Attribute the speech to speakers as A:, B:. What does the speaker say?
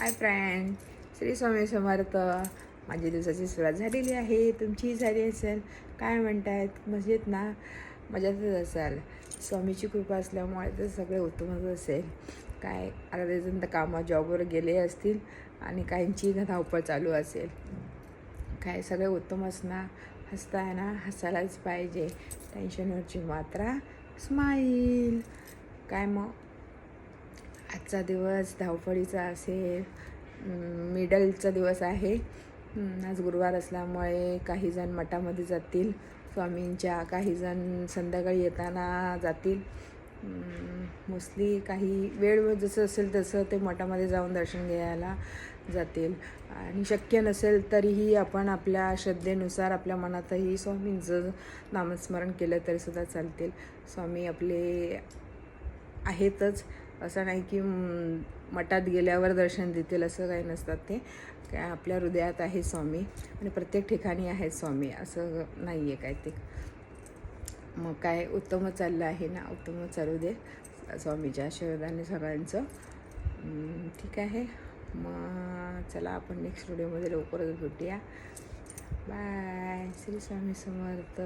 A: Hi friend, Shri Swami Samarth. माझी दिवसाची सुरुवात झालेली आहे, तुमचीही झाली असेल. काय म्हणतायत, मजेत ना? मजेतच असाल. स्वामीची कृपा असल्यामुळे तर सगळे उत्तमच असेल. काय अर्धे जण तर कामात जॉबवर गेले असतील आणि काहींची धावपळ चालू असेल. काय सगळे उत्तमच ना? हसताय ना? हसायलाच पाहिजे. टेन्शनवरची मात्रा स्माईल. काय मग आजचा दिवस धावपळीचा असेल, मिडलचा दिवस आहे. आज गुरुवार असल्यामुळे काहीजण मठामध्ये जातील स्वामींच्या, काहीजण संध्याकाळी येताना जातील. मोस्टली काही वेळ जसं असेल तसं ते मठामध्ये जाऊन दर्शन घ्यायला जातील. आणि शक्य नसेल तरीही आपण आपल्या श्रद्धेनुसार आपल्या मनातही स्वामींचं नामस्मरण केलं तरीसुद्धा चालतील. स्वामी आपले आहेतच, असं नाही की मठात गेल्यावर दर्शन देतील असं काही नसतात. ते काय आपल्या हृदयात आहे स्वामी आणि प्रत्येक ठिकाणी आहे स्वामी, असं नाही आहे काय. ते मग काय उत्तमच चाललं आहे ना? उत्तमच चालू दे स्वामीच्या आशीर्वादाने सगळ्यांचं. ठीक आहे, मग चला आपण नेक्स्ट व्हिडिओमध्ये लवकरच भेटूया. बाय. श्री स्वामी समर्थ.